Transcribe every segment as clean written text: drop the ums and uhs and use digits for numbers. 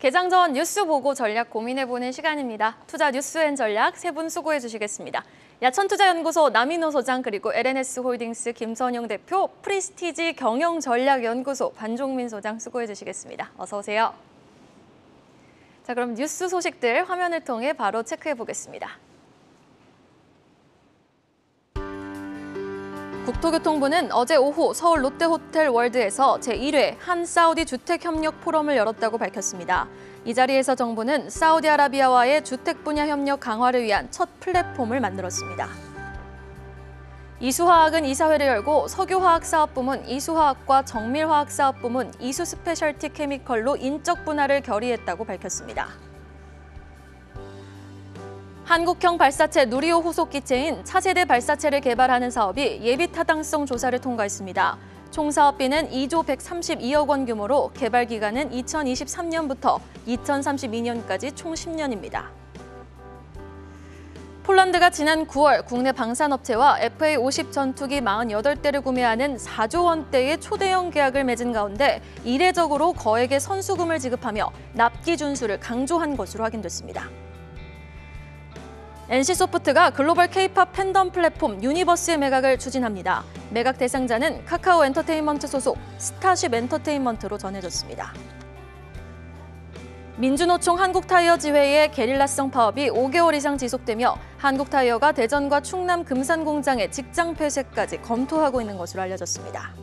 개장 전 뉴스 보고 전략 고민해보는 시간입니다. 투자 뉴스 앤 전략 세 분 수고해 주시겠습니다. 야천투자연구소 남인호 소장 그리고 LNS홀딩스 김선영 대표, 프리스티지 경영전략연구소 반종민 소장 수고해 주시겠습니다. 어서 오세요. 자, 그럼 뉴스 소식들 화면을 통해 바로 체크해 보겠습니다. 국토교통부는 어제 오후 서울 롯데호텔 월드에서 제1회 한사우디 주택협력 포럼을 열었다고 밝혔습니다. 이 자리에서 정부는 사우디아라비아와의 주택 분야 협력 강화를 위한 첫 플랫폼을 만들었습니다. 이수화학은 이사회를 열고 석유화학사업부문 이수화학과 정밀화학사업부문 이수스페셜티 케미컬로 인적 분할을 결의했다고 밝혔습니다. 한국형 발사체 누리호 후속 기체인 차세대 발사체를 개발하는 사업이 예비 타당성 조사를 통과했습니다. 총 사업비는 2조 132억 원 규모로 개발 기간은 2023년부터 2032년까지 총 10년입니다. 폴란드가 지난 9월 국내 방산업체와 FA-50 전투기 48대를 구매하는 4조 원대의 초대형 계약을 맺은 가운데 이례적으로 거액의 선수금을 지급하며 납기 준수를 강조한 것으로 확인됐습니다. NC소프트가 글로벌 K-팝 팬덤 플랫폼 유니버스의 매각을 추진합니다. 매각 대상자는 카카오 엔터테인먼트 소속 스타쉽 엔터테인먼트로 전해졌습니다. 민주노총 한국타이어 지회의 게릴라성 파업이 5개월 이상 지속되며 한국타이어가 대전과 충남 금산 공장의 직장 폐쇄까지 검토하고 있는 것으로 알려졌습니다.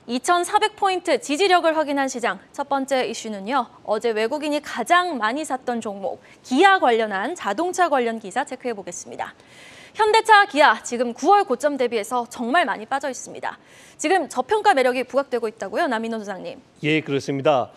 2,400포인트 지지력을 확인한 시장. 첫 번째 이슈는요. 어제 외국인이 가장 많이 샀던 종목, 기아 관련한 자동차 관련 기사 체크해 보겠습니다. 현대차, 기아 지금 9월 고점 대비해서 정말 많이 빠져 있습니다. 지금 저평가 매력이 부각되고 있다고요, 남인호 소장님? 예, 그렇습니다.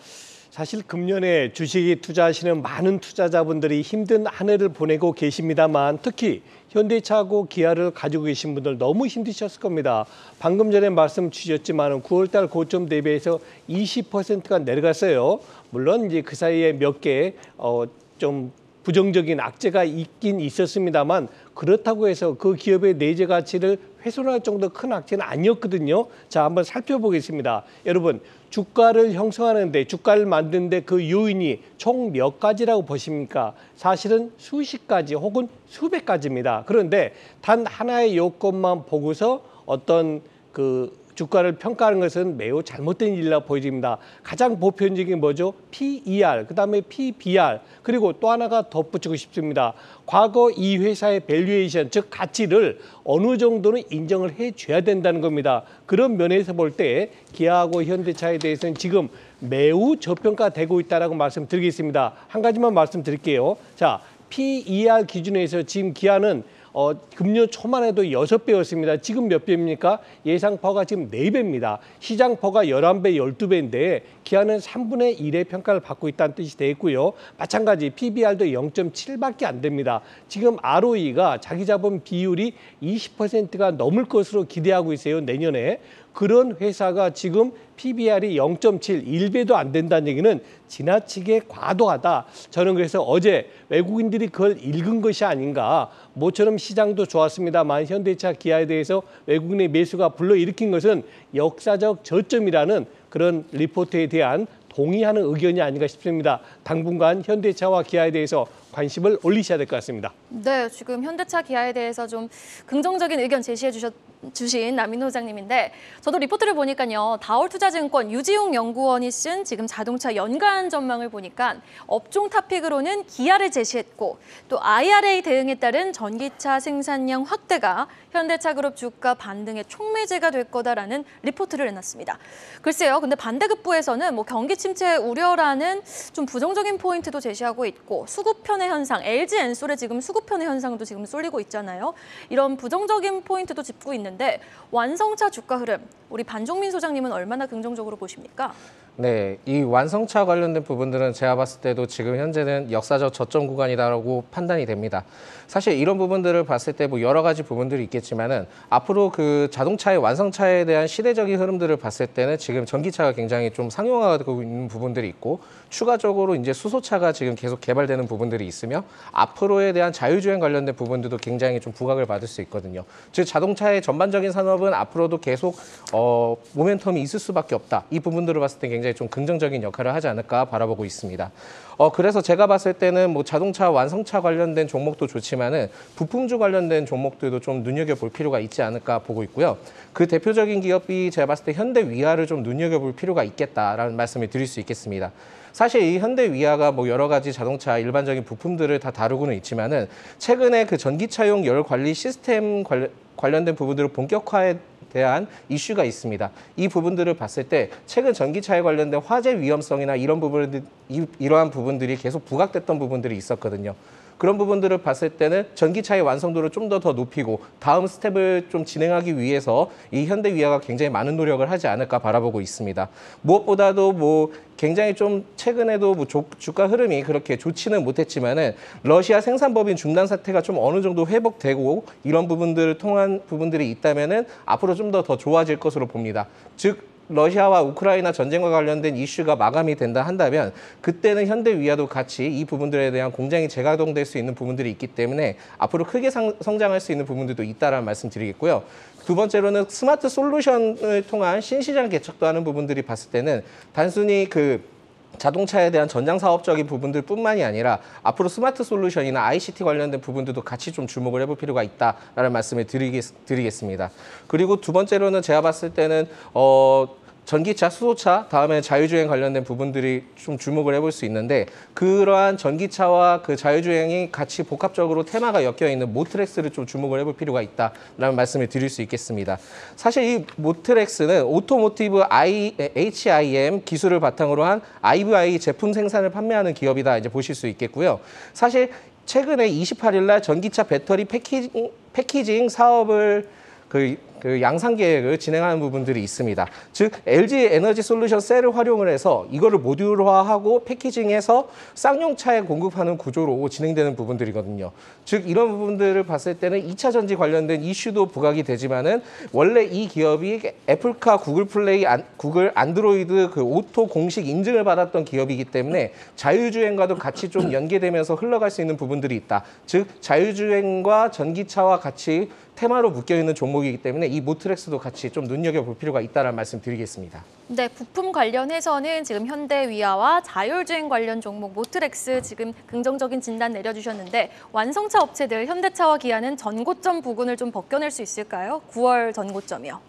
사실 금년에 주식에 투자하시는 많은 투자자분들이 힘든 한 해를 보내고 계십니다만 특히 현대차하고 기아를 가지고 계신 분들 너무 힘드셨을 겁니다. 방금 전에 말씀 주셨지만 9월달 고점 대비해서 20%가 내려갔어요. 물론 이제 그 사이에 몇 개 좀 부정적인 악재가 있긴 있었습니다만 그렇다고 해서 그 기업의 내재 가치를 훼손할 정도 큰 악재는 아니었거든요. 자, 한번 살펴보겠습니다. 여러분, 주가를 형성하는데, 주가를 만드는데 그 요인이 총 몇 가지라고 보십니까? 사실은 수십 가지 혹은 수백 가지입니다. 그런데 단 하나의 요건만 보고서 어떤 주가를 평가하는 것은 매우 잘못된 일이라고 보여집니다. 가장 보편적인 뭐죠? PER, 그다음에 PBR, 그리고 또 하나가 덧붙이고 싶습니다. 과거 이 회사의 밸류에이션, 즉 가치를 어느 정도는 인정을 해줘야 된다는 겁니다. 그런 면에서 볼 때 기아하고 현대차에 대해서는 지금 매우 저평가되고 있다고 말씀드리겠습니다. 한 가지만 말씀드릴게요. 자, PER 기준에서 지금 기아는 금년 초만 해도 6배였습니다. 지금 몇 배입니까? 예상퍼가 지금 4배입니다. 시장퍼가 11배, 12배인데 기아는 3분의 1의 평가를 받고 있다는 뜻이 되겠고요. 마찬가지 PBR도 0.7밖에 안 됩니다. 지금 ROE가 자기 자본 비율이 20%가 넘을 것으로 기대하고 있어요. 내년에. 그런 회사가 지금 PBR이 0.7, 1배도 안 된다는 얘기는 지나치게 과도하다. 저는 그래서 어제 외국인들이 그걸 읽은 것이 아닌가. 모처럼 시장도 좋았습니다만 현대차, 기아에 대해서 외국인의 매수가 불러일으킨 것은 역사적 저점이라는 그런 리포트에 대한 동의하는 의견이 아닌가 싶습니다. 당분간 현대차와 기아에 대해서 관심을 올리셔야 될 것 같습니다. 네, 지금 현대차, 기아에 대해서 좀 긍정적인 의견 제시해 주신 남인호 소장님인데 저도 리포트를 보니까요. 다올투자증권 유지용 연구원이 쓴 지금 자동차 연간 전망을 보니까 업종 탑픽으로는 기아를 제시했고 또 IRA 대응에 따른 전기차 생산량 확대가 현대차 그룹 주가 반등의 촉매제가 될 거다라는 리포트를 내놨습니다. 글쎄요, 근데 반대급부에서는 경기 침체 우려라는 좀 부정적인 포인트도 제시하고 있고 수급편의 현상, LG 엔솔의 지금 수급편의 현상도 지금 쏠리고 있잖아요. 이런 부정적인 포인트도 짚고 있는데 완성차 주가 흐름, 우리 반종민 소장님은 얼마나 긍정적으로 보십니까? 네, 이 완성차 관련된 부분들은 제가 봤을 때도 지금 현재는 역사적 저점 구간이다라고 판단이 됩니다. 사실 이런 부분들을 봤을 때 뭐 여러 가지 부분들이 있겠지만은 앞으로 그 자동차의 완성차에 대한 시대적인 흐름들을 봤을 때는 지금 전기차가 굉장히 좀 상용화되고 있는 부분들이 있고 추가적으로 이제 수소차가 지금 계속 개발되는 부분들이 있으며 앞으로에 대한 자율주행 관련된 부분들도 굉장히 좀 부각을 받을 수 있거든요. 즉 자동차의 전반적인 산업은 앞으로도 계속 모멘텀이 있을 수밖에 없다. 이 부분들을 봤을 때 굉장히 좀 긍정적인 역할을 하지 않을까 바라보고 있습니다. 그래서 제가 봤을 때는 뭐 자동차 완성차 관련된 종목도 좋지만은 부품주 관련된 종목들도 좀 눈여겨볼 필요가 있지 않을까 보고 있고요. 그 대표적인 기업이 제가 봤을 때 현대위아를 좀 눈여겨볼 필요가 있겠다라는 말씀을 드릴 수 있겠습니다. 사실 이 현대위아가 뭐 여러 가지 자동차 일반적인 부품들을 다 다루고는 있지만은 최근에 그 전기차용 열 관리 시스템 관련된 부분들을 본격화에 대한 이슈가 있습니다. 이 부분들을 봤을 때 최근 전기차에 관련된 화재 위험성이나 이러한 부분들이 계속 부각됐던 부분들이 있었거든요. 그런 부분들을 봤을 때는 전기차의 완성도를 좀 더 높이고 다음 스텝을 좀 진행하기 위해서 이 현대위아가 굉장히 많은 노력을 하지 않을까 바라보고 있습니다. 무엇보다도 뭐 굉장히 좀 최근에도 뭐 주가 흐름이 그렇게 좋지는 못했지만은 러시아 생산법인 중단 사태가 좀 어느 정도 회복되고 이런 부분들을 통한 부분들이 있다면은 앞으로 좀 더 좋아질 것으로 봅니다. 즉 러시아와 우크라이나 전쟁과 관련된 이슈가 마감이 된다 한다면 그때는 현대위아도 같이 이 부분들에 대한 공장이 재가동될 수 있는 부분들이 있기 때문에 앞으로 크게 성장할 수 있는 부분들도 있다라는 말씀 드리겠고요. 두 번째로는 스마트 솔루션을 통한 신시장 개척도 하는 부분들이 봤을 때는 단순히 그 자동차에 대한 전장 사업적인 부분들 뿐만이 아니라 앞으로 스마트 솔루션이나 ICT 관련된 부분들도 같이 좀 주목을 해볼 필요가 있다라는 말씀을 드리겠습니다. 그리고 두 번째로는 제가 봤을 때는 전기차, 수소차, 다음에 자율주행 관련된 부분들이 좀 주목을 해볼 수 있는데 그러한 전기차와 그 자율주행이 같이 복합적으로 테마가 엮여있는 모트렉스를 좀 주목을 해볼 필요가 있다라는 말씀을 드릴 수 있겠습니다. 사실 이 모트렉스는 오토모티브 HIM 기술을 바탕으로 한 IVI 제품 생산을 판매하는 기업이다 이제 보실 수 있겠고요. 사실 최근에 28일 날 전기차 배터리 패키징 사업을 그 양산 계획을 진행하는 부분들이 있습니다. 즉 LG 에너지 솔루션 셀을 활용을 해서 이거를 모듈화하고 패키징해서 쌍용차에 공급하는 구조로 진행되는 부분들이거든요. 즉 이런 부분들을 봤을 때는 2차 전지 관련된 이슈도 부각이 되지만은 원래 이 기업이 애플카, 구글 플레이, 구글 안드로이드 그 오토 공식 인증을 받았던 기업이기 때문에 자율주행과도 같이 좀 연계되면서 흘러갈 수 있는 부분들이 있다. 즉 자율주행과 전기차와 같이 테마로 묶여있는 종목이기 때문에 이 모트렉스도 같이 좀 눈여겨볼 필요가 있다는 말씀 드리겠습니다. 네, 부품 관련해서는 지금 현대위아와 자율주행 관련 종목 모트렉스 지금 긍정적인 진단 내려주셨는데 완성차 업체들 현대차와 기아는 전고점 부근을 좀 벗겨낼 수 있을까요? 9월 전고점이요.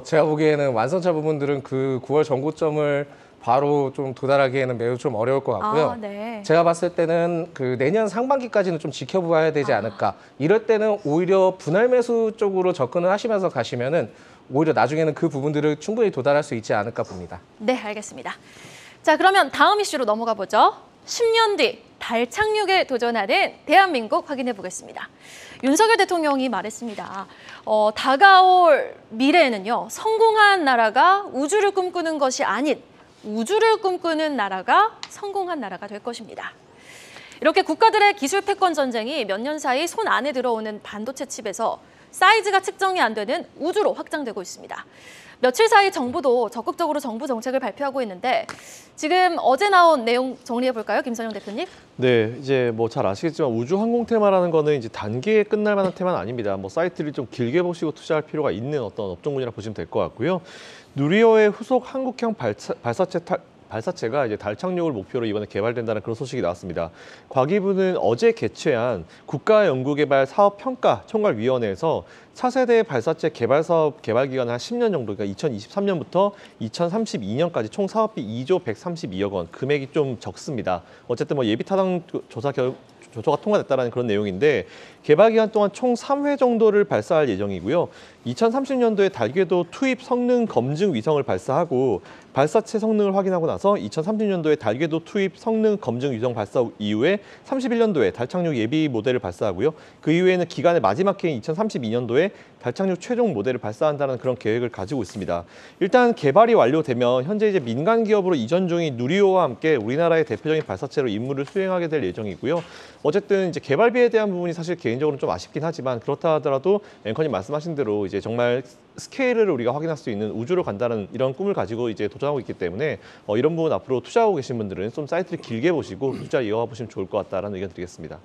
제가 보기에는 완성차 부분들은 그 9월 전고점을 바로 좀 도달하기에는 매우 좀 어려울 것 같고요. 네. 제가 봤을 때는 그 내년 상반기까지는 좀 지켜봐야 되지 않을까. 이럴 때는 오히려 분할 매수 쪽으로 접근을 하시면서 가시면은 오히려 나중에는 그 부분들을 충분히 도달할 수 있지 않을까 봅니다. 네, 알겠습니다. 자, 그러면 다음 이슈로 넘어가 보죠. 10년 뒤 달 착륙에 도전하는 대한민국 확인해 보겠습니다. 윤석열 대통령이 말했습니다. 다가올 미래에는요, 성공한 나라가 우주를 꿈꾸는 것이 아닌 우주를 꿈꾸는 나라가 성공한 나라가 될 것입니다. 이렇게 국가들의 기술 패권 전쟁이 몇 년 사이 손 안에 들어오는 반도체 칩에서 사이즈가 측정이 안 되는 우주로 확장되고 있습니다. 며칠 사이 정부도 적극적으로 정부 정책을 발표하고 있는데 지금 어제 나온 내용 정리해 볼까요, 김선영 대표님? 네, 이제 뭐 잘 아시겠지만 우주 항공 테마라는 거는 이제 단기에 끝날 만한 테마는 아닙니다. 뭐 사이트를 좀 길게 보시고 투자할 필요가 있는 어떤 업종군이라 보시면 될 것 같고요. 누리호의 후속 한국형 발사체가 이제 달 착륙을 목표로 이번에 개발된다는 그런 소식이 나왔습니다. 과기부는 어제 개최한 국가연구개발 사업평가 총괄위원회에서 차세대 발사체 개발 사업 개발 기간을 한 10년 정도, 그러니까 2023년부터 2032년까지 총 사업비 2조 132억 원, 금액이 좀 적습니다. 어쨌든 뭐 예비타당 조처가 통과됐다는 그런 내용인데 개발 기간 동안 총 3회 정도를 발사할 예정이고요. 2030년도에 달궤도 투입 성능 검증 위성을 발사하고 발사체 성능을 확인하고 나서 2030년도에 달궤도 투입 성능 검증 위성 발사 이후에 31년도에 달 착륙 예비 모델을 발사하고요. 그 이후에는 기간의 마지막 해인 2032년도에 달 착륙 최종 모델을 발사한다는 그런 계획을 가지고 있습니다. 일단 개발이 완료되면 현재 이제 민간 기업으로 이전 중인 누리호와 함께 우리나라의 대표적인 발사체로 임무를 수행하게 될 예정이고요. 어쨌든 이제 개발비에 대한 부분이 사실 개인적으로 좀 아쉽긴 하지만 그렇다 하더라도 앵커님 말씀하신 대로 이제 정말 스케일을 우리가 확인할 수 있는 우주로 간다는 이런 꿈을 가지고 이제 도전하고 있기 때문에 이런 부분 앞으로 투자하고 계신 분들은 좀 사이트를 길게 보시고 투자 이어가 보시면 좋을 것 같다라는 의견 드리겠습니다.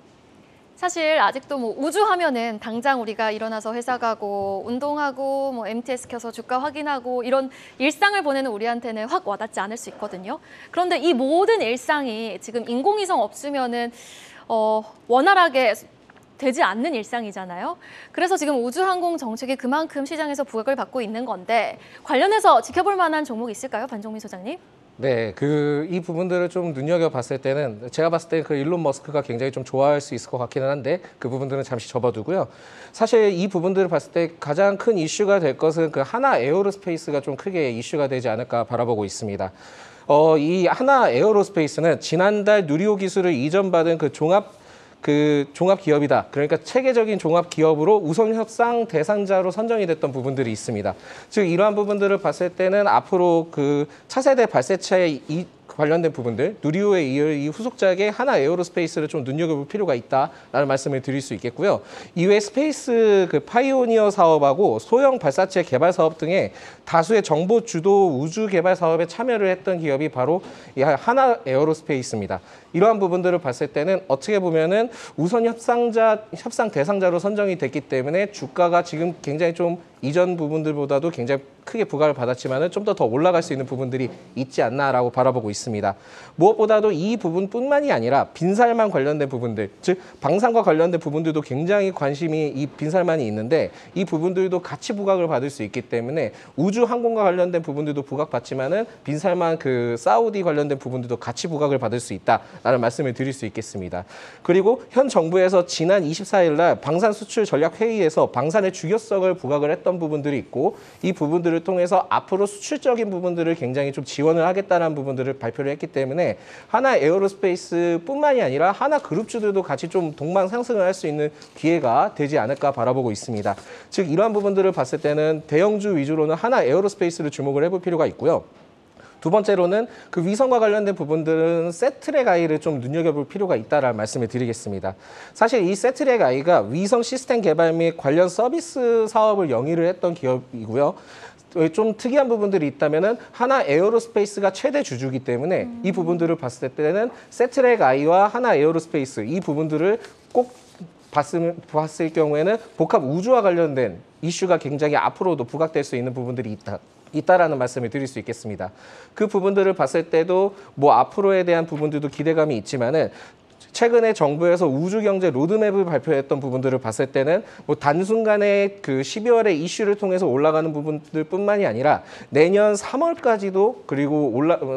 사실 아직도 뭐 우주 하면은 당장 우리가 일어나서 회사 가고 운동하고 뭐 MTS 켜서 주가 확인하고 이런 일상을 보내는 우리한테는 확 와닿지 않을 수 있거든요. 그런데 이 모든 일상이 지금 인공위성 없으면은 원활하게 되지 않는 일상이잖아요. 그래서 지금 우주항공 정책이 그만큼 시장에서 부각을 받고 있는 건데 관련해서 지켜볼 만한 종목이 있을까요, 반종민 소장님? 네, 이 부분들을 좀 눈여겨봤을 때는 제가 봤을 때 그 일론 머스크가 굉장히 좀 좋아할 수 있을 것 같기는 한데 그 부분들은 잠시 접어두고요. 사실 이 부분들을 봤을 때 가장 큰 이슈가 될 것은 그 하나 에어로스페이스가 좀 크게 이슈가 되지 않을까 바라보고 있습니다. 이 하나 에어로스페이스는 지난달 누리호 기술을 이전받은 그 종합 기업이다. 그러니까 체계적인 종합 기업으로 우선 협상 대상자로 선정이 됐던 부분들이 있습니다. 즉 이러한 부분들을 봤을 때는 앞으로 그 차세대 발사체 관련된 부분들, 누리호에 이을 이 후속작의 하나 에어로스페이스를 좀 눈여겨볼 필요가 있다라는 말씀을 드릴 수 있겠고요. 이외에 스페이스 그 파이오니어 사업하고 소형 발사체 개발 사업 등의 다수의 정보 주도 우주 개발 사업에 참여를 했던 기업이 바로 이 하나 에어로스페이스입니다. 이러한 부분들을 봤을 때는 어떻게 보면은 우선 협상 대상자로 선정이 됐기 때문에 주가가 지금 굉장히 좀 이전 부분들보다도 굉장히 크게 부각을 받았지만은 좀 더 올라갈 수 있는 부분들이 있지 않나라고 바라보고 있습니다. 무엇보다도 이 부분뿐만이 아니라 빈살만 관련된 부분들, 즉 방산과 관련된 부분들도 굉장히 관심이 이 빈살만이 있는데 이 부분들도 같이 부각을 받을 수 있기 때문에 우주 항공과 관련된 부분들도 부각받지만은 빈살만 그 사우디 관련된 부분들도 같이 부각을 받을 수 있다라는 말씀을 드릴 수 있겠습니다. 그리고 현 정부에서 지난 24일 날 방산 수출 전략 회의에서 방산의 중요성을 부각을 했던 부분들이 있고 이 부분들을 통해서 앞으로 수출적인 부분들을 굉장히 좀 지원을 하겠다는 부분들을 발표를 했기 때문에 하나 에어로스페이스뿐만이 아니라 하나 그룹주들도 같이 좀 동반 상승을 할 수 있는 기회가 되지 않을까 바라보고 있습니다. 즉 이러한 부분들을 봤을 때는 대형주 위주로는 하나 에어로스페이스를 주목을 해볼 필요가 있고요. 두 번째로는 그 위성과 관련된 부분들은 세트랙 아이를 좀 눈여겨볼 필요가 있다라는 말씀을 드리겠습니다. 사실 이 세트랙 아이가 위성 시스템 개발 및 관련 서비스 사업을 영위를 했던 기업이고요. 좀 특이한 부분들이 있다면은 하나 에어로스페이스가 최대 주주이기 때문에 이 부분들을 봤을 때는 세트랙 아이와 하나 에어로스페이스 이 부분들을 꼭 봤을 경우에는 복합 우주와 관련된 이슈가 굉장히 앞으로도 부각될 수 있는 부분들이 있다라는 말씀을 드릴 수 있겠습니다. 그 부분들을 봤을 때도 뭐 앞으로에 대한 부분들도 기대감이 있지만은 최근에 정부에서 우주경제 로드맵을 발표했던 부분들을 봤을 때는 뭐 단순간에 그 12월에 이슈를 통해서 올라가는 부분들뿐만이 아니라 내년 3월까지도 그리고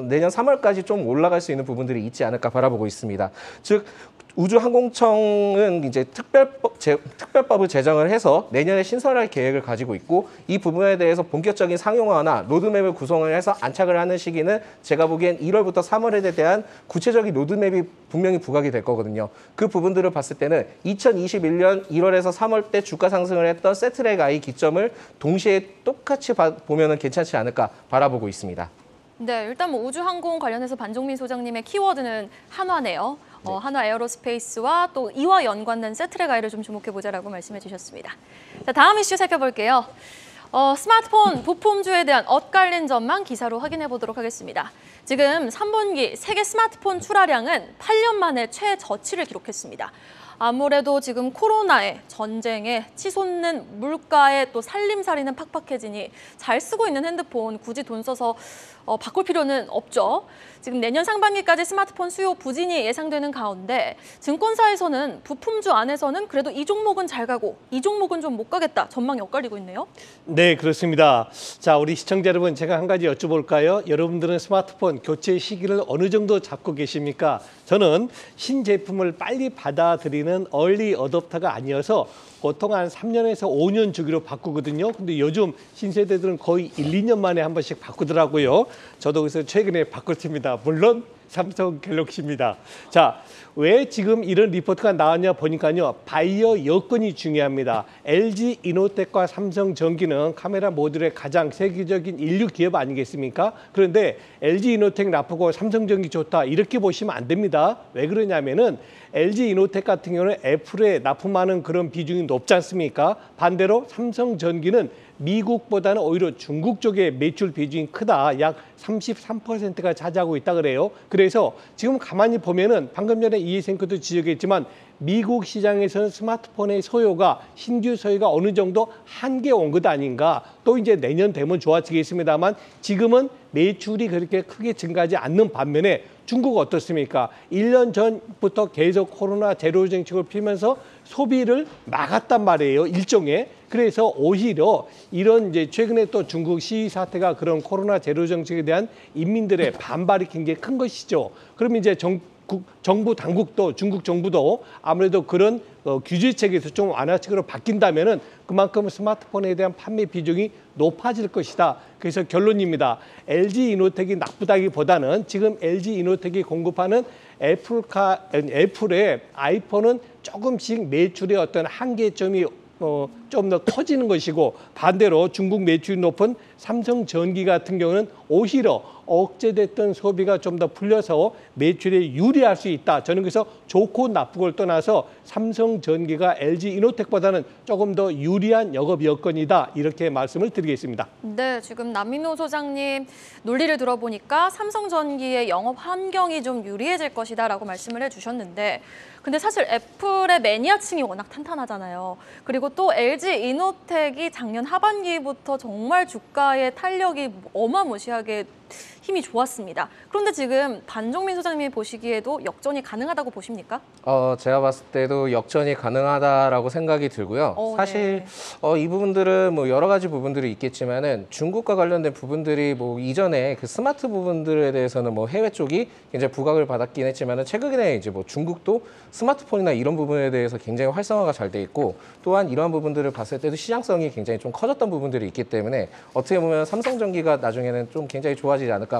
내년 3월까지 좀 올라갈 수 있는 부분들이 있지 않을까 바라보고 있습니다. 즉 우주항공청은 이제 특별법을 제정을 해서 내년에 신설할 계획을 가지고 있고 이 부분에 대해서 본격적인 상용화나 로드맵을 구성을 해서 안착을 하는 시기는 제가 보기엔 1월부터 3월에 대한 구체적인 로드맵이 분명히 부각이 될 거거든요. 그 부분들을 봤을 때는 2021년 1월에서 3월 때 주가 상승을 했던 세트랙 I 기점을 동시에 똑같이 보면은 괜찮지 않을까 바라보고 있습니다. 네, 일단 뭐 우주항공 관련해서 반종민 소장님의 키워드는 한화네요. 한화 에어로스페이스와 또 이와 연관된 세트랙 아이를 좀 주목해보자라고 말씀해 주셨습니다. 자, 다음 이슈 살펴볼게요. 스마트폰 부품주에 대한 엇갈린 전망 기사로 확인해 보도록 하겠습니다. 지금 3분기 세계 스마트폰 출하량은 8년 만에 최저치를 기록했습니다. 아무래도 지금 코로나에, 전쟁에, 치솟는 물가에 또 살림살이는 팍팍해지니 잘 쓰고 있는 핸드폰 굳이 돈 써서 바꿀 필요는 없죠. 지금 내년 상반기까지 스마트폰 수요 부진이 예상되는 가운데 증권사에서는 부품주 안에서는 그래도 이 종목은 잘 가고 이 종목은 좀 못 가겠다 전망이 엇갈리고 있네요. 네, 그렇습니다. 자, 우리 시청자 여러분, 제가 한 가지 여쭤볼까요? 여러분들은 스마트폰 교체 시기를 어느 정도 잡고 계십니까? 저는 신제품을 빨리 받아들이는 저희는 얼리 어댑터가 아니어서 보통 한 3년에서 5년 주기로 바꾸거든요. 근데 요즘 신세대들은 거의 1, 2년 만에 한 번씩 바꾸더라고요. 저도 그래서 최근에 바꿨습니다. 물론 삼성 갤럭시입니다. 자, 왜 지금 이런 리포트가 나왔냐 보니까요. 바이어 여건이 중요합니다. LG 이노텍과 삼성전기는 카메라 모듈의 가장 세계적인 인류 기업 아니겠습니까? 그런데 LG 이노텍 나쁘고 삼성전기 좋다 이렇게 보시면 안 됩니다. 왜 그러냐면은 LG 이노텍 같은 경우는 애플에 납품하는 그런 비중이 높지 않습니까? 반대로 삼성전기는 미국보다는 오히려 중국 쪽에 매출 비중이 크다. 약 33%가 차지하고 있다 그래요. 그래서 지금 가만히 보면은 방금 전에 이해생크도 지적했지만 미국 시장에서는 스마트폰의 소요가 신규 소요가 어느 정도 한계 온 것 아닌가. 또 이제 내년 되면 좋아지겠습니다만 지금은 매출이 그렇게 크게 증가하지 않는 반면에 중국 어떻습니까? 1년 전부터 계속 코로나 제로 정책을 피면서 소비를 막았단 말이에요. 일종의. 그래서 오히려 이런 이제 최근에 또 중국 시위 사태가 그런 코로나 제로 정책에 대한 인민들의 반발이 굉장히 큰 것이죠. 그럼 이제 정부 당국도 중국 정부도 아무래도 그런 규제책에서 좀 완화책으로 바뀐다면은 그만큼 스마트폰에 대한 판매 비중이 높아질 것이다. 그래서 결론입니다. LG 이노텍이 나쁘다기보다는 지금 LG 이노텍이 공급하는 애플의 아이폰은 조금씩 매출의 어떤 한계점이 좀 더 커지는 것이고 반대로 중국 매출이 높은 삼성전기 같은 경우는 오히려 억제됐던 소비가 좀 더 풀려서 매출에 유리할 수 있다. 저는 그래서 좋고 나쁘고를 떠나서 삼성전기가 LG 이노텍보다는 조금 더 유리한 영업 여건이다. 이렇게 말씀을 드리겠습니다. 네, 지금 남민호 소장님 논리를 들어보니까 삼성전기의 영업 환경이 좀 유리해질 것이다라고 말씀을 해주셨는데 근데 사실 애플의 매니아층이 워낙 탄탄하잖아요. 그리고 또 LG 이노텍이 작년 하반기부터 정말 주가의 탄력이 어마무시하게 힘이 좋았습니다. 그런데 지금 반종민 소장님이 보시기에도 역전이 가능하다고 보십니까? 제가 봤을 때도 역전이 가능하다라고 생각이 들고요. 사실 네. 이 부분들은 뭐 여러 가지 부분들이 있겠지만은 중국과 관련된 부분들이 뭐 이전에 그 스마트 부분들에 대해서는 뭐 해외 쪽이 굉장히 부각을 받았긴 했지만은 최근에 이제 뭐 중국도 스마트폰이나 이런 부분에 대해서 굉장히 활성화가 잘 돼 있고 또한 이러한 부분들을 봤을 때도 시장성이 굉장히 좀 커졌던 부분들이 있기 때문에 어떻게 보면 삼성전기가 나중에는 좀 굉장히 좋아지지 않을까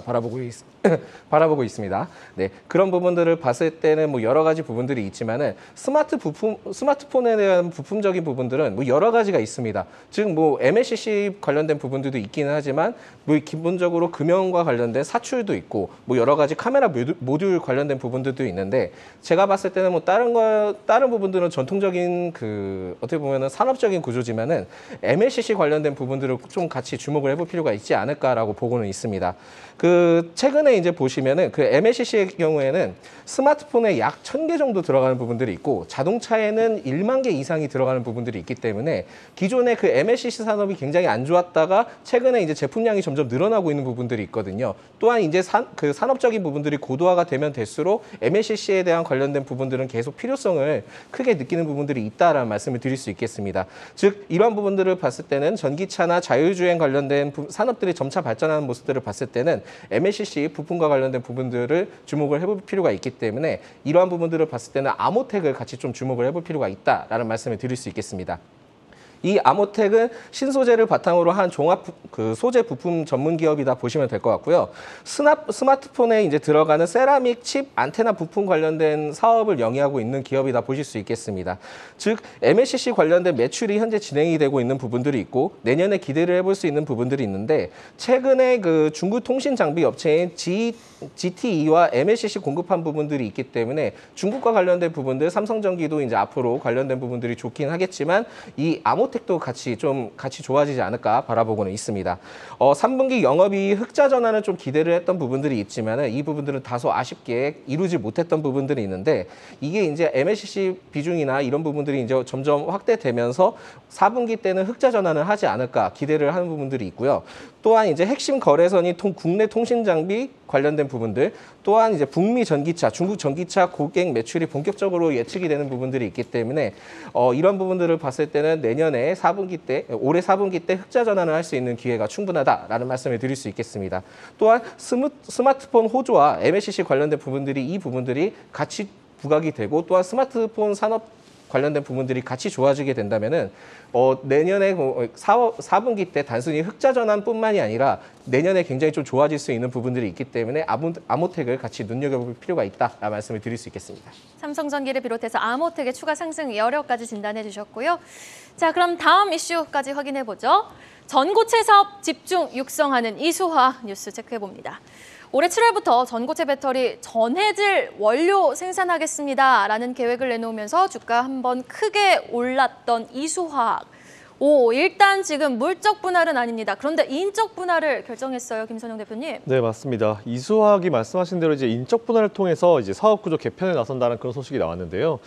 바라보고 있습니다. 네, 그런 부분들을 봤을 때는 뭐 여러 가지 부분들이 있지만은 스마트폰에 대한 부품적인 부분들은 뭐 여러 가지가 있습니다. 즉 뭐 MLCC 관련된 부분들도 있기는 하지만 뭐 기본적으로 금형과 관련된 사출도 있고 뭐 여러 가지 카메라 모듈 관련된 부분들도 있는데 제가 봤을 때는 뭐 다른 부분들은 전통적인 그 어떻게 보면은 산업적인 구조지만은 MLCC 관련된 부분들을 좀 같이 주목을 해볼 필요가 있지 않을까라고 보고는 있습니다. 그 최근에 이제 보시면은 그 MLCC의 경우에는 스마트폰에 약 1000개 정도 들어가는 부분들이 있고 자동차에는 1만 개 이상이 들어가는 부분들이 있기 때문에 기존의 그 MLCC 산업이 굉장히 안 좋았다가 최근에 이제 제품량이 점점 늘어나고 있는 부분들이 있거든요. 또한 이제 그 산업적인 부분들이 고도화가 되면 될수록 MLCC에 대한 관련된 부분들은 계속 필요성을 크게 느끼는 부분들이 있다라는 말씀을 드릴 수 있겠습니다. 즉 이러한 부분들을 봤을 때는 전기차나 자율주행 관련된 산업들이 점차 발전하는 모습들을 봤을 때는 MLCC 부품과 관련된 부분들을 주목을 해볼 필요가 있기 때문에 이러한 부분들을 봤을 때는 아모텍을 같이 좀 주목을 해볼 필요가 있다라는 말씀을 드릴 수 있겠습니다. 이 아모텍은 신소재를 바탕으로 한 종합 그 소재 부품 전문 기업이다 보시면 될 것 같고요. 스마트폰에 이제 들어가는 세라믹 칩 안테나 부품 관련된 사업을 영위하고 있는 기업이다 보실 수 있겠습니다. 즉 MLCC 관련된 매출이 현재 진행이 되고 있는 부분들이 있고 내년에 기대를 해볼 수 있는 부분들이 있는데 최근에 그 중국 통신 장비 업체인 GTE와 MLCC 공급한 부분들이 있기 때문에 중국과 관련된 부분들 삼성전기도 이제 앞으로 관련된 부분들이 좋긴 하겠지만 이 아모텍도 같이 좋아지지 않을까 바라보고는 있습니다. 3분기 영업이 흑자 전환을 좀 기대를 했던 부분들이 있지만은 이 부분들은 다소 아쉽게 이루지 못했던 부분들이 있는데 이게 이제 MLCC 비중이나 이런 부분들이 이제 점점 확대되면서 4분기 때는 흑자 전환을 하지 않을까 기대를 하는 부분들이 있고요. 또한 이제 핵심 거래선이 국내 통신 장비 관련된 부분들, 또한 이제 북미 전기차, 중국 전기차 고객 매출이 본격적으로 예측이 되는 부분들이 있기 때문에 이런 부분들을 봤을 때는 내년에 4분기 때, 올해 4분기 때 흑자 전환을 할 수 있는 기회가 충분하다라는 말씀을 드릴 수 있겠습니다. 또한 스마트폰 호조와 MLCC 관련된 부분들이 이 부분들이 같이 부각이 되고 또한 스마트폰 산업 관련된 부분들이 같이 좋아지게 된다면은 내년에 4분기 때 단순히 흑자 전환뿐만이 아니라 내년에 굉장히 좀 좋아질 수 있는 부분들이 있기 때문에 아모텍을 같이 눈여겨볼 필요가 있다라는 말씀을 드릴 수 있겠습니다. 삼성전기를 비롯해서 아모텍의 추가 상승 여력까지 진단해 주셨고요. 자, 그럼 다음 이슈까지 확인해 보죠. 전고체 사업 집중 육성하는 이수화 뉴스 체크해 봅니다. 올해 7월부터 전고체 배터리 전해질 원료 생산하겠습니다라는 계획을 내놓으면서 주가 한번 크게 올랐던 이수화학. 일단 지금 물적 분할은 아닙니다. 그런데 인적 분할을 결정했어요, 김선영 대표님. 네, 맞습니다. 이수화학이 말씀하신 대로 이제 인적 분할을 통해서 이제 사업 구조 개편에 나선다는 그런 소식이 나왔는데요.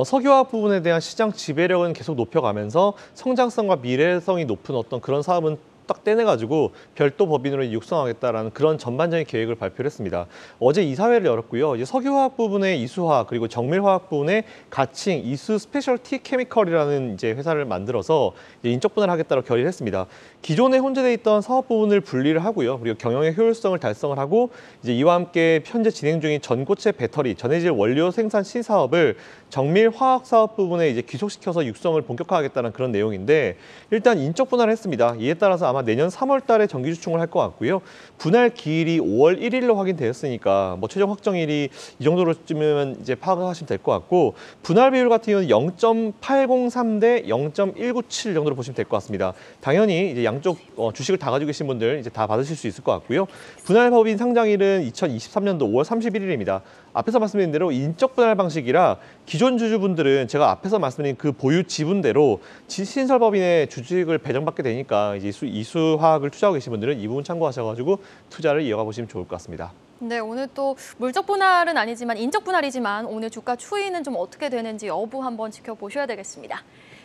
석유화학 부분에 대한 시장 지배력은 계속 높여가면서 성장성과 미래성이 높은 어떤 그런 사업은 딱 떼내가지고 별도 법인으로 육성하겠다라는 그런 전반적인 계획을 발표를 했습니다. 어제 이사회를 열었고요. 이제 석유화학 부분의 이수화학 그리고 정밀화학 부분의 가칭 이수 스페셜티 케미컬이라는 이제 회사를 만들어서 이제 인적 분할을 하겠다고 결의를 했습니다. 기존에 혼재돼 있던 사업 부분을 분리를 하고요. 그리고 경영의 효율성을 달성을 하고 이제 이와 함께 현재 진행 중인 전고체 배터리 전해질 원료 생산 신사업을 정밀화학 사업 부분에 이제 귀속시켜서 육성을 본격화하겠다는 그런 내용인데 일단 인적 분할을 했습니다. 이에 따라서 아마 내년 3월 달에 정기 주총을 할 것 같고요. 분할 기일이 5월 1일로 확인되었으니까 뭐 최종 확정일이 이 정도로쯤이면 이제 파악하시면 될 것 같고 분할 비율 같은 경우는 0.803 대 0.197 정도로 보시면 될 것 같습니다. 당연히 이제 양쪽 주식을 다 가지고 계신 분들 이제 다 받으실 수 있을 것 같고요. 분할 법인 상장일은 2023년도 5월 31일입니다. 앞에서 말씀드린 대로 인적 분할 방식이라 기존 주주분들은 제가 앞에서 말씀드린 그 보유 지분대로 신설법인의 주식을 배정받게 되니까 이제 이수화학을 투자하고 계신 분들은 이 부분 참고하셔가지고 투자를 이어가 보시면 좋을 것 같습니다. 네, 오늘 또 물적 분할은 아니지만 인적 분할이지만 오늘 주가 추이는 좀 어떻게 되는지 여부 한번 지켜보셔야 되겠습니다.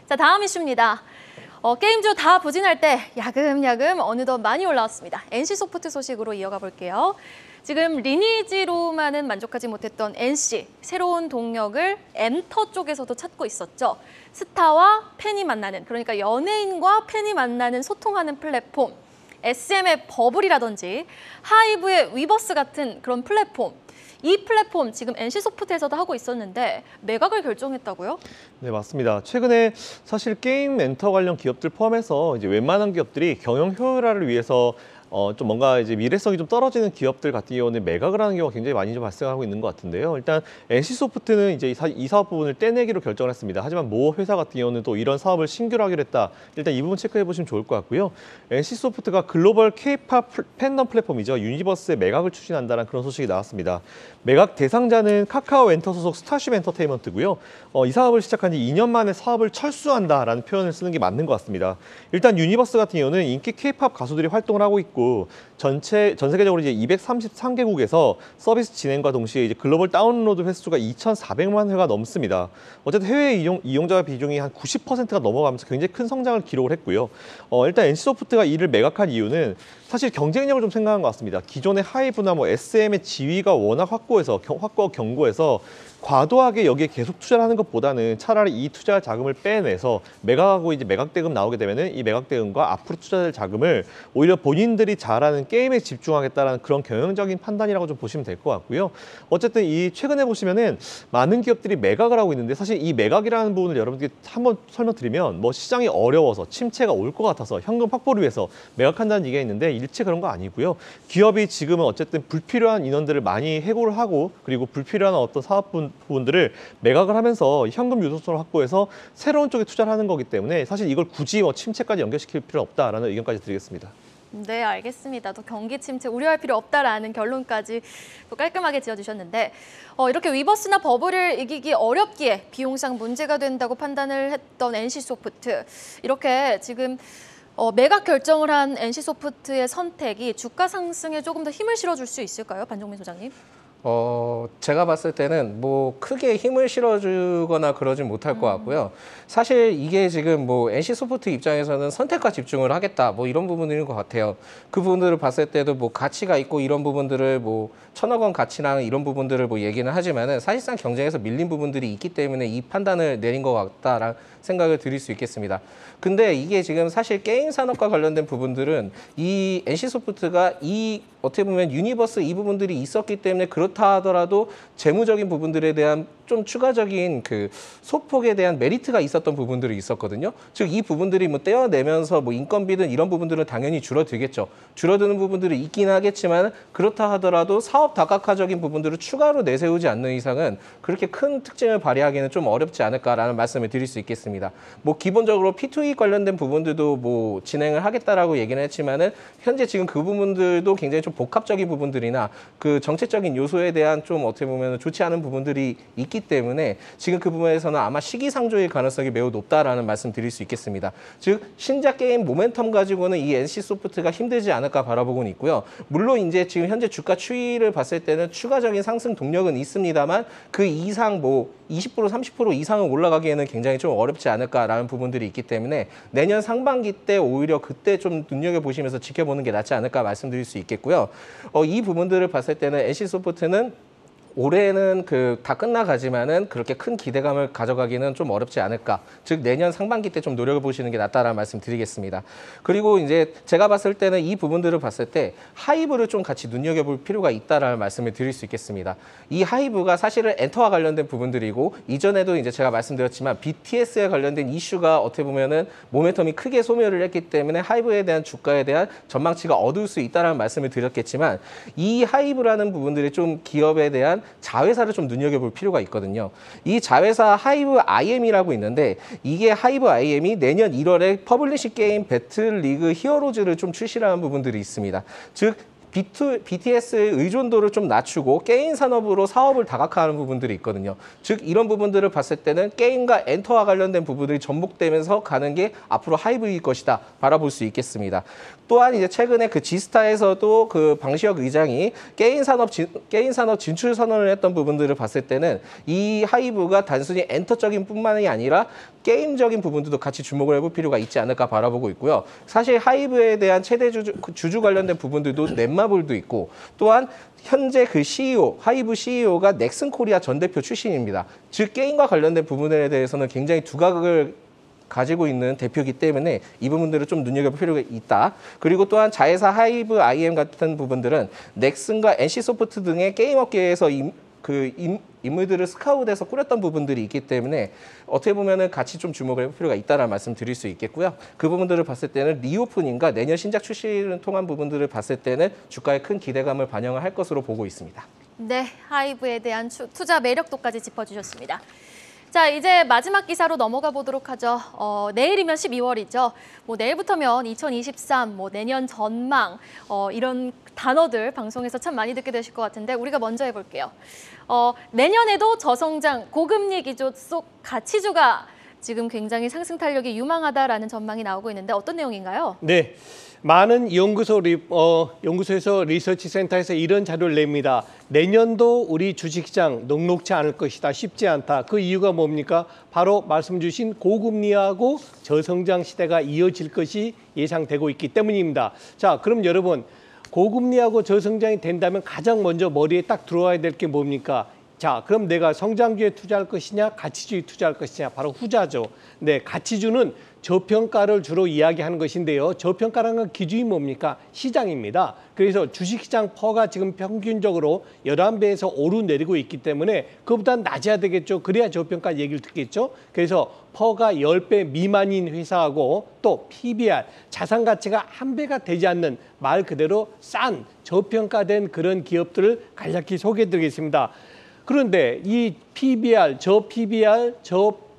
자, 다음 이슈입니다. 게임주 다 부진할 때 야금야금 어느덧 많이 올라왔습니다. NC소프트 소식으로 이어가 볼게요. 지금 리니지로만은 만족하지 못했던 NC, 새로운 동력을 엔터 쪽에서도 찾고 있었죠. 스타와 팬이 만나는, 그러니까 연예인과 팬이 만나는 소통하는 플랫폼, SM의 버블이라든지 하이브의 위버스 같은 그런 플랫폼, 이 플랫폼 지금 NC소프트에서도 하고 있었는데 매각을 결정했다고요? 네, 맞습니다. 최근에 사실 게임 엔터 관련 기업들 포함해서 이제 웬만한 기업들이 경영 효율화를 위해서 좀 뭔가 이제 미래성이 좀 떨어지는 기업들 같은 경우는 매각을 하는 경우가 굉장히 많이 좀 발생하고 있는 것 같은데요. 일단 NC소프트는 이제 이 사업 부분을 떼내기로 결정을 했습니다. 하지만 모 회사 같은 경우는 또 이런 사업을 신규로 하기로 했다. 일단 이 부분 체크해 보시면 좋을 것 같고요. NC소프트가 글로벌 K-팝 팬덤 플랫폼이죠. 유니버스의 매각을 추진한다는 그런 소식이 나왔습니다. 매각 대상자는 카카오 엔터 소속 스타쉽 엔터테인먼트고요. 이 사업을 시작한 지 2년 만에 사업을 철수한다라는 표현을 쓰는 게 맞는 것 같습니다. 일단 유니버스 같은 경우는 인기 K-팝 가수들이 활동을 하고 있고 전 세계적으로 이제 233개국에서 서비스 진행과 동시에 이제 글로벌 다운로드 횟수가 2,400만 회가 넘습니다. 어쨌든 해외 이용자 비중이 한 90%가 넘어가면서 굉장히 큰 성장을 기록을 했고요. 일단 NC소프트가 이를 매각한 이유는 사실 경쟁력을 좀 생각한 것 같습니다. 기존의 하이브나 뭐 SM의 지위가 워낙 확고하고 견고해서 과도하게 여기에 계속 투자를 하는 것보다는 차라리 이 투자할 자금을 빼내서 매각하고 이제 매각대금 나오게 되면은 이 매각대금과 앞으로 투자될 자금을 오히려 본인들이 잘하는 게임에 집중하겠다라는 그런 경영적인 판단이라고 좀 보시면 될 것 같고요. 어쨌든 이 최근에 보시면은 많은 기업들이 매각을 하고 있는데 사실 이 매각이라는 부분을 여러분들께 한번 설명드리면 뭐 시장이 어려워서 침체가 올 것 같아서 현금 확보를 위해서 매각한다는 얘기가 있는데 일체 그런 거 아니고요. 기업이 지금은 어쨌든 불필요한 인원들을 많이 해고를 하고 그리고 불필요한 어떤 사업 부분들을 매각을 하면서 현금 유동성을 확보해서 새로운 쪽에 투자를 하는 거기 때문에 사실 이걸 굳이 뭐 침체까지 연결시킬 필요는 없다라는 의견까지 드리겠습니다. 네, 알겠습니다. 또 경기 침체 우려할 필요 없다라는 결론까지 또 깔끔하게 지어주셨는데 이렇게 위버스나 버블을 이기기 어렵기에 비용상 문제가 된다고 판단을 했던 NC소프트 이렇게 지금 매각 결정을 한 NC소프트의 선택이 주가 상승에 조금 더 힘을 실어줄 수 있을까요, 반종민 소장님? 제가 봤을 때는 뭐 크게 힘을 실어주거나 그러진 못할 것 같고요. 사실 이게 지금 뭐 NC소프트 입장에서는 선택과 집중을 하겠다 뭐 이런 부분인 것 같아요. 그 부분들을 봤을 때도 뭐 가치가 있고 이런 부분들을 뭐 1,000억 원 가치랑 이런 부분들을 뭐 얘기는 하지만은 사실상 경쟁에서 밀린 부분들이 있기 때문에 이 판단을 내린 것 같다라는 생각을 드릴 수 있겠습니다. 근데 이게 지금 사실 게임 산업과 관련된 부분들은 이 NC소프트가 이 어떻게 보면 유니버스 이 부분들이 있었기 때문에 그렇다 하더라도 재무적인 부분들에 대한 좀 추가적인 그 소폭에 대한 메리트가 있었던 부분들이 있었거든요. 즉 이 부분들이 뭐 떼어내면서 뭐 인건비든 이런 부분들은 당연히 줄어들겠죠. 줄어드는 부분들이 있긴 하겠지만 그렇다 하더라도 사업 다각화적인 부분들을 추가로 내세우지 않는 이상은 그렇게 큰 특징을 발휘하기는 좀 어렵지 않을까라는 말씀을 드릴 수 있겠습니다. 뭐 기본적으로 P2E 관련된 부분들도 뭐 진행을 하겠다라고 얘기는 했지만은 현재 지금 그 부분들도 굉장히 좀 복합적인 부분들이나 그 정책적인 요소에 대한 좀 어떻게 보면 좋지 않은 부분들이 있기 때문에 지금 그 부분에서는 아마 시기상조의 가능성이 매우 높다라는 말씀 드릴 수 있겠습니다. 즉 신작 게임 모멘텀 가지고는 이 NC소프트가 힘들지 않을까 바라보고는 있고요. 물론 이제 지금 현재 주가 추이를 봤을 때는 추가적인 상승 동력은 있습니다만 그 이상 뭐 20% 30% 이상은 올라가기에는 굉장히 좀 어렵지 않을까라는 부분들이 있기 때문에 내년 상반기 때 오히려 그때 좀 눈여겨보시면서 지켜보는 게 낫지 않을까 말씀드릴 수 있겠고요. 이 부분들을 봤을 때는 NC소프트는 올해는 다 끝나가지만은 그렇게 큰 기대감을 가져가기는 좀 어렵지 않을까. 즉 내년 상반기 때 좀 노력해 보시는 게 낫다라는 말씀 드리겠습니다. 그리고 이제 제가 봤을 때는 이 부분들을 봤을 때 하이브를 좀 같이 눈여겨볼 필요가 있다라는 말씀을 드릴 수 있겠습니다. 이 하이브가 사실은 엔터와 관련된 부분들이고 이전에도 이제 제가 말씀드렸지만 BTS에 관련된 이슈가 어떻게 보면은 모멘텀이 크게 소멸을 했기 때문에 하이브에 대한 주가에 대한 전망치가 어두울 수 있다라는 말씀을 드렸겠지만 이 하이브라는 부분들이 좀 기업에 대한 자회사를 좀 눈여겨볼 필요가 있거든요. 이 자회사 하이브 IM이라고 있는데 이게 하이브 IM이 내년 1월에 퍼블리시 게임 배틀 리그 히어로즈를 좀 출시하는 부분들이 있습니다. 즉 BTS의 의존도를 좀 낮추고 게임 산업으로 사업을 다각화하는 부분들이 있거든요. 즉 이런 부분들을 봤을 때는 게임과 엔터와 관련된 부분들이 전복되면서 가는 게 앞으로 하이브일 것이다 바라볼 수 있겠습니다. 또한 이제 최근에 그 지스타에서도 그 방시혁 의장이 게임 산업 진출 선언을 했던 부분들을 봤을 때는 이 하이브가 단순히 엔터적인 뿐만이 아니라 게임적인 부분들도 같이 주목을 해볼 필요가 있지 않을까 바라보고 있고요. 사실 하이브에 대한 최대 주주 관련된 부분들도 넷마블도 있고 또한 현재 그 CEO, 하이브 CEO가 넥슨 코리아 전 대표 출신입니다. 즉 게임과 관련된 부분에 대해서는 굉장히 두각을 가지고 있는 대표이기 때문에 이 부분들을 좀 눈여겨볼 필요가 있다. 그리고 또한 자회사 하이브 IM 같은 부분들은 넥슨과 NC소프트 등의 게임 업계에서 인물들을 스카웃해서 꾸렸던 부분들이 있기 때문에 어떻게 보면은 같이 좀 주목을 해볼 필요가 있다는 말씀 드릴 수 있겠고요. 그 부분들을 봤을 때는 리오프닝과 내년 신작 출시를 통한 부분들을 봤을 때는 주가에 큰 기대감을 반영을 할 것으로 보고 있습니다. 네, 하이브에 대한 투자 매력도까지 짚어주셨습니다. 자, 이제 마지막 기사로 넘어가 보도록 하죠. 내일이면 12월이죠. 뭐 내일부터면 2023, 뭐 내년 전망, 이런 단어들 방송에서 참 많이 듣게 되실 것 같은데 우리가 먼저 해볼게요. 내년에도 저성장, 고금리 기조 속 가치주가 지금 굉장히 상승 탄력이 유망하다라는 전망이 나오고 있는데 어떤 내용인가요? 네. 많은 연구소에서 리서치 센터에서 이런 자료를 냅니다. 내년도 우리 주식시장 녹록지 않을 것이다. 쉽지 않다. 그 이유가 뭡니까? 바로 말씀 주신 고금리하고 저성장 시대가 이어질 것이 예상되고 있기 때문입니다. 자, 그럼 여러분 고금리하고 저성장이 된다면 가장 먼저 머리에 딱 들어와야 될 게 뭡니까? 자, 그럼 내가 성장주에 투자할 것이냐, 가치주에 투자할 것이냐, 바로 후자죠. 네, 가치주는 저평가를 주로 이야기하는 것인데요. 저평가라는 건 기준이 뭡니까? 시장입니다. 그래서 주식시장 퍼가 지금 평균적으로 11배에서 오르내리고 있기 때문에 그보다 낮아야 되겠죠. 그래야 저평가 얘기를 듣겠죠. 그래서 퍼가 10배 미만인 회사하고 또 PBR, 자산 가치가 1배가 되지 않는 말 그대로 싼 저평가된 그런 기업들을 간략히 소개해드리겠습니다. 그런데 이 PBR, 저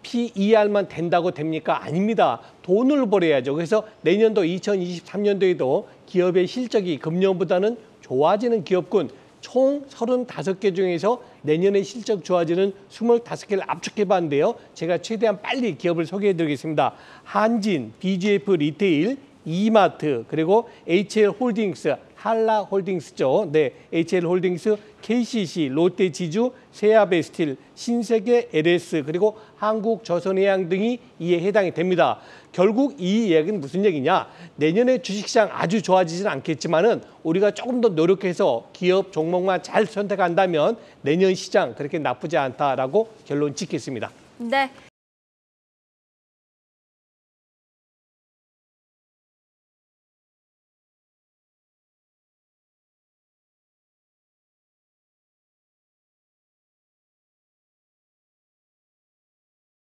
PER만 된다고 됩니까? 아닙니다. 돈을 벌어야죠. 그래서 내년도 2023년도에도 기업의 실적이 금년보다는 좋아지는 기업군 총 35개 중에서 내년에 실적 좋아지는 25개를 압축해봤는데요. 제가 최대한 빨리 기업을 소개해드리겠습니다. 한진, BGF 리테일, 이마트, 그리고 HL홀딩스, 한라홀딩스죠. 네, HL홀딩스, KCC, 롯데지주, 세아베스틸, 신세계 LS, 그리고 한국조선해양 등이 이에 해당이 됩니다. 결국 이 이야기는 무슨 얘기냐? 내년에 주식시장 아주 좋아지진 않겠지만은 우리가 조금 더 노력해서 기업 종목만 잘 선택한다면 내년 시장 그렇게 나쁘지 않다라고 결론 짓겠습니다. 네.